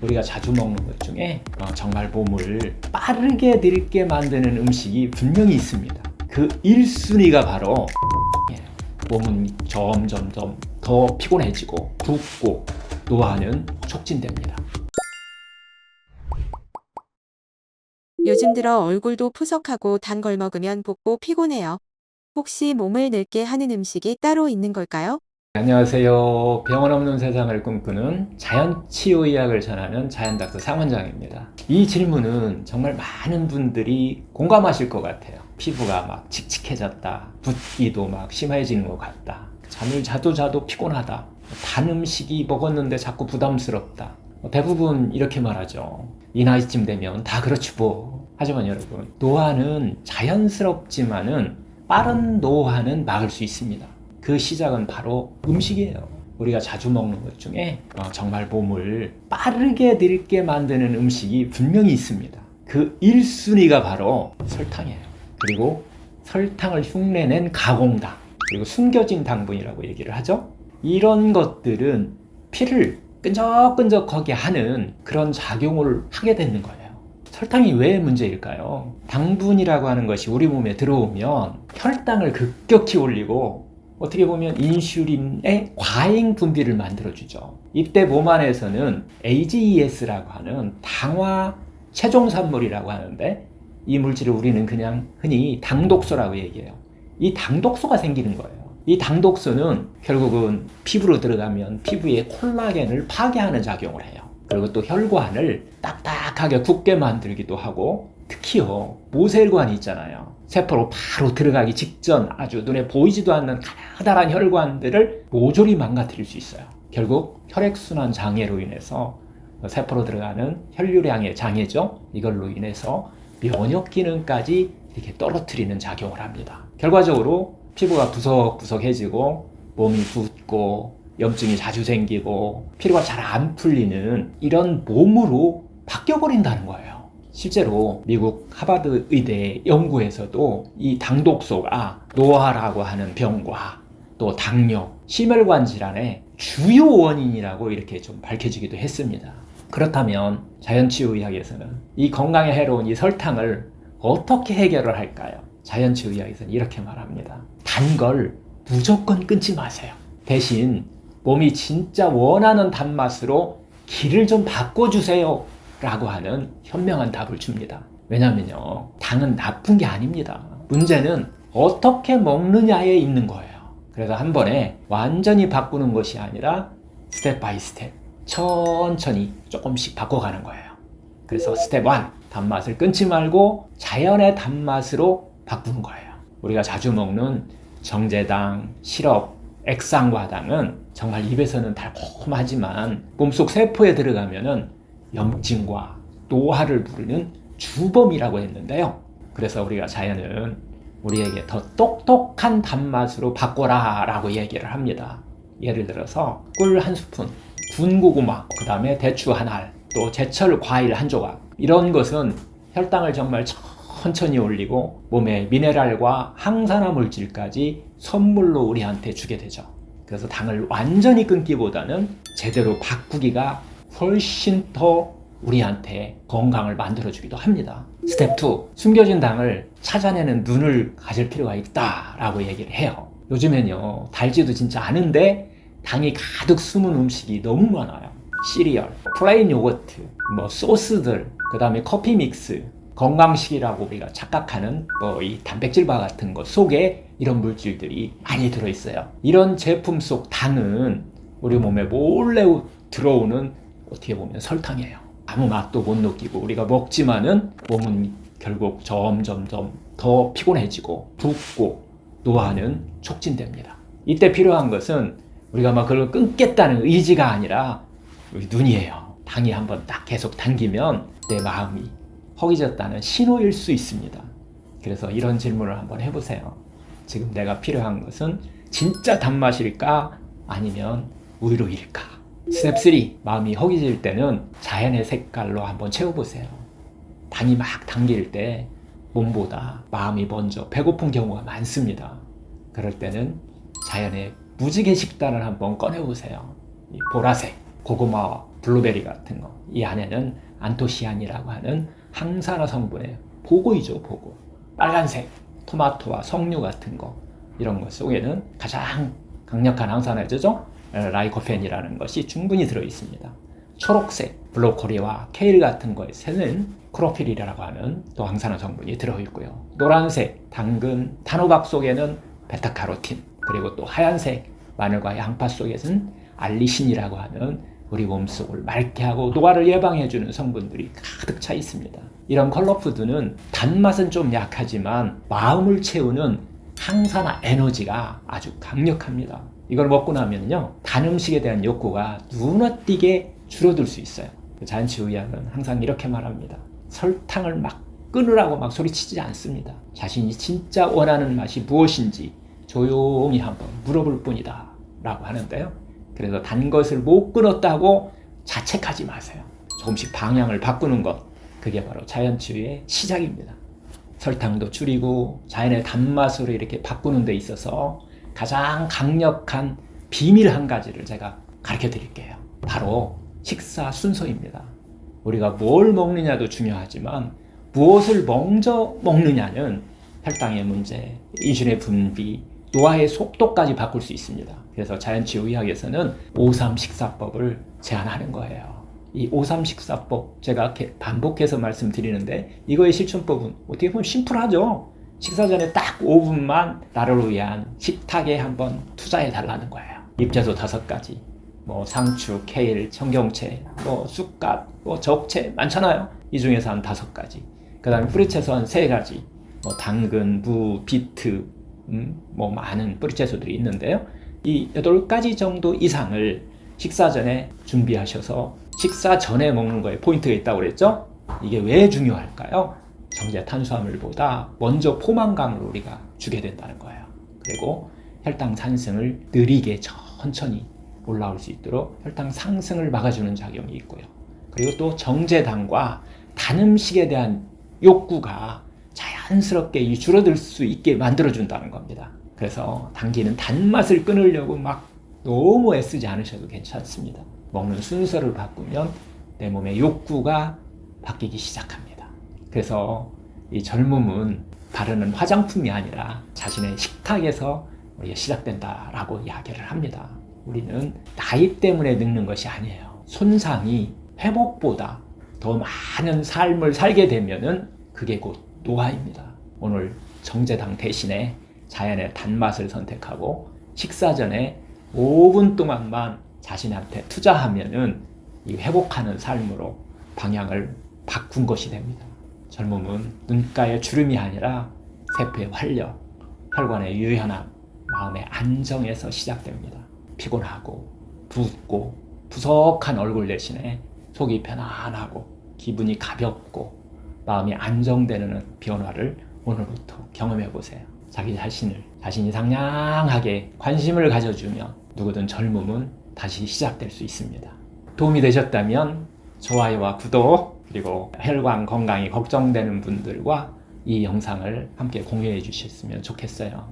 우리가 자주 먹는 것 중에 정말 몸을 빠르게 늙게 만드는 음식이 분명히 있습니다. 그 1순위가 바로 몸은 점점점 더 피곤해지고 붓고 노화는 촉진됩니다. 요즘 들어 얼굴도 푸석하고 단 걸 먹으면 붓고 피곤해요. 혹시 몸을 늙게 하는 음식이 따로 있는 걸까요? 안녕하세요. 병원 없는 세상을 꿈꾸는 자연치유의학을 전하는 자연닥터 상원장입니다. 이 질문은 정말 많은 분들이 공감하실 것 같아요. 피부가 막 칙칙해졌다. 붓기도 막 심해지는 것 같다. 잠을 자도 피곤하다. 단 음식이 먹었는데 자꾸 부담스럽다. 대부분 이렇게 말하죠. 이 나이쯤 되면 다 그렇지 뭐. 하지만 여러분, 노화는 자연스럽지만은 빠른 노화는 막을 수 있습니다. 그 시작은 바로 음식이에요. 우리가 자주 먹는 것 중에 정말 몸을 빠르게 늙게 만드는 음식이 분명히 있습니다. 그 1순위가 바로 설탕이에요. 그리고 설탕을 흉내낸 가공당, 그리고 숨겨진 당분이라고 얘기를 하죠. 이런 것들은 피를 끈적끈적하게 하는 그런 작용을 하게 되는 거예요. 설탕이 왜 문제일까요? 당분이라고 하는 것이 우리 몸에 들어오면 혈당을 급격히 올리고 어떻게 보면 인슐린의 과잉 분비를 만들어주죠. 이때 몸 안에서는 AGES라고 하는 당화 최종산물이라고 하는데, 이 물질을 우리는 그냥 흔히 당독소라고 얘기해요. 이 당독소가 생기는 거예요. 이 당독소는 결국은 피부로 들어가면 피부의 콜라겐을 파괴하는 작용을 해요. 그리고 또 혈관을 딱딱하게 굳게 만들기도 하고, 특히요 모세혈관이 있잖아요. 세포로 바로 들어가기 직전 아주 눈에 보이지도 않는 가느다란 혈관들을 모조리 망가뜨릴 수 있어요. 결국 혈액순환 장애로 인해서 세포로 들어가는 혈류량의 장애죠. 이걸로 인해서 면역 기능까지 이렇게 떨어뜨리는 작용을 합니다. 결과적으로 피부가 부석부석해지고 몸이 붓고 염증이 자주 생기고 피로가 잘 안 풀리는 이런 몸으로 바뀌어버린다는 거예요. 실제로 미국 하버드 의대 연구에서도 이 당독소가 노화라고 하는 병과 또 당뇨, 심혈관 질환의 주요 원인이라고 이렇게 좀 밝혀지기도 했습니다. 그렇다면 자연치유의학에서는 이 건강에 해로운 이 설탕을 어떻게 해결을 할까요? 자연치유의학에서는 이렇게 말합니다. 단 걸 무조건 끊지 마세요. 대신 몸이 진짜 원하는 단맛으로 길을 좀 바꿔주세요 라고 하는 현명한 답을 줍니다. 왜냐면요, 당은 나쁜 게 아닙니다. 문제는 어떻게 먹느냐에 있는 거예요. 그래서 한 번에 완전히 바꾸는 것이 아니라 스텝 바이 스텝 천천히 조금씩 바꿔가는 거예요. 그래서 스텝 1, 단맛을 끊지 말고 자연의 단맛으로 바꾸는 거예요. 우리가 자주 먹는 정제당, 시럽, 액상과당은 정말 입에서는 달콤하지만 몸속 세포에 들어가면은 염증과 노화를 부르는 주범이라고 했는데요. 그래서 우리가 자연은 우리에게 더 똑똑한 단맛으로 바꿔라 라고 얘기를 합니다. 예를 들어서 꿀 한 스푼, 군 고구마, 그 다음에 대추 한 알, 또 제철 과일 한 조각, 이런 것은 혈당을 정말 천천히 올리고 몸에 미네랄과 항산화 물질까지 선물로 우리한테 주게 되죠. 그래서 당을 완전히 끊기보다는 제대로 바꾸기가 훨씬 더 우리한테 건강을 만들어주기도 합니다. 스텝 2, 숨겨진 당을 찾아내는 눈을 가질 필요가 있다라고 얘기를 해요. 요즘엔요, 달지도 진짜 않은데 당이 가득 숨은 음식이 너무 많아요. 시리얼, 플레인 요거트, 소스들, 그 다음에 커피 믹스, 건강식이라고 우리가 착각하는 이 단백질바 같은 것 속에 이런 물질들이 많이 들어있어요. 이런 제품 속 당은 우리 몸에 몰래 들어오는 어떻게 보면 설탕이에요. 아무 맛도 못 느끼고 우리가 먹지만은 몸은 결국 점점점 더 피곤해지고 붓고 노화는 촉진됩니다. 이때 필요한 것은 우리가 막 그걸 끊겠다는 의지가 아니라 우리 눈이에요. 당이 한번 딱 계속 당기면 내 마음이 허기졌다는 신호일 수 있습니다. 그래서 이런 질문을 한번 해보세요. 지금 내가 필요한 것은 진짜 단맛일까? 아니면 우유로일까? 스텝 3, 마음이 허기질 때는 자연의 색깔로 한번 채워보세요. 당이 막 당길 때 몸보다 마음이 먼저 배고픈 경우가 많습니다. 그럴 때는 자연의 무지개 식단을 한번 꺼내보세요. 이 보라색, 고구마와 블루베리 같은 거. 이 안에는 안토시아닌이라고 하는 항산화 성분의 보고이죠, 보고. 빨간색 토마토와 석류 같은 거, 이런 것 속에는 가장 강력한 항산화제죠, 라이코펜이라는 것이 충분히 들어 있습니다. 초록색 브로콜리와 케일 같은 것에는 크로필이라고 하는 또 항산화 성분이 들어 있고요. 노란색 당근, 단호박 속에는 베타카로틴, 그리고 또 하얀색 마늘과 양파 속에는 알리신이라고 하는 우리 몸속을 맑게 하고 노화를 예방해주는 성분들이 가득 차 있습니다. 이런 컬러푸드는 단맛은 좀 약하지만 마음을 채우는 항산화 에너지가 아주 강력합니다. 이걸 먹고 나면요, 단 음식에 대한 욕구가 눈에 띄게 줄어들 수 있어요. 자연치유의학은 항상 이렇게 말합니다. 설탕을 막 끊으라고 막 소리치지 않습니다. 자신이 진짜 원하는 맛이 무엇인지 조용히 한번 물어볼 뿐이다 라고 하는데요. 그래서 단 것을 못 끊었다고 자책하지 마세요. 조금씩 방향을 바꾸는 것, 그게 바로 자연치유의 시작입니다. 설탕도 줄이고 자연의 단맛으로 이렇게 바꾸는 데 있어서 가장 강력한 비밀 한 가지를 제가 가르쳐 드릴게요. 바로 식사 순서입니다. 우리가 뭘 먹느냐도 중요하지만 무엇을 먼저 먹느냐는 혈당의 문제, 인슐린의 분비, 노화의 속도까지 바꿀 수 있습니다. 그래서 자연치유의학에서는 5-3 식사법을 제안하는 거예요. 이 5-3 식사법, 제가 이렇게 반복해서 말씀드리는데 이거의 실천법은 어떻게 보면 심플하죠. 식사 전에 딱 5분만 나를 위한 식탁에 한번 투자해 달라는 거예요. 잎채소 5가지, 뭐 상추, 케일, 청경채, 뭐 쑥갓, 뭐 적채 많잖아요. 이 중에서 한 5가지. 그 다음에 뿌리채소 한 3가지, 뭐 당근, 무, 비트, 뭐 많은 뿌리채소들이 있는데요. 이 8가지 정도 이상을 식사 전에 준비하셔서 식사 전에 먹는 거에 포인트가 있다고 그랬죠? 이게 왜 중요할까요? 정제 탄수화물보다 먼저 포만감을 우리가 주게 된다는 거예요. 그리고 혈당 상승을 느리게 천천히 올라올 수 있도록 혈당 상승을 막아주는 작용이 있고요. 그리고 또 정제당과 단 음식에 대한 욕구가 자연스럽게 줄어들 수 있게 만들어준다는 겁니다. 그래서 당기는 단맛을 끊으려고 막 너무 애쓰지 않으셔도 괜찮습니다. 먹는 순서를 바꾸면 내 몸의 욕구가 바뀌기 시작합니다. 그래서 이 젊음은 바르는 화장품이 아니라 자신의 식탁에서 우리가 시작된다라고 이야기를 합니다. 우리는 나이 때문에 늙는 것이 아니에요. 손상이 회복보다 더 많은 삶을 살게 되면은 그게 곧 노화입니다. 오늘 정제당 대신에 자연의 단맛을 선택하고 식사 전에 5분 동안만 자신한테 투자하면은 이 회복하는 삶으로 방향을 바꾼 것이 됩니다. 젊음은 눈가의 주름이 아니라 세포의 활력, 혈관의 유연함, 마음의 안정에서 시작됩니다. 피곤하고 붓고 부석한 얼굴 대신에 속이 편안하고 기분이 가볍고 마음이 안정되는 변화를 오늘부터 경험해 보세요. 자신이 상냥하게 관심을 가져주면 누구든 젊음은 다시 시작될 수 있습니다. 도움이 되셨다면 좋아요와 구독, 그리고 혈관 건강이 걱정되는 분들과 이 영상을 함께 공유해 주셨으면 좋겠어요.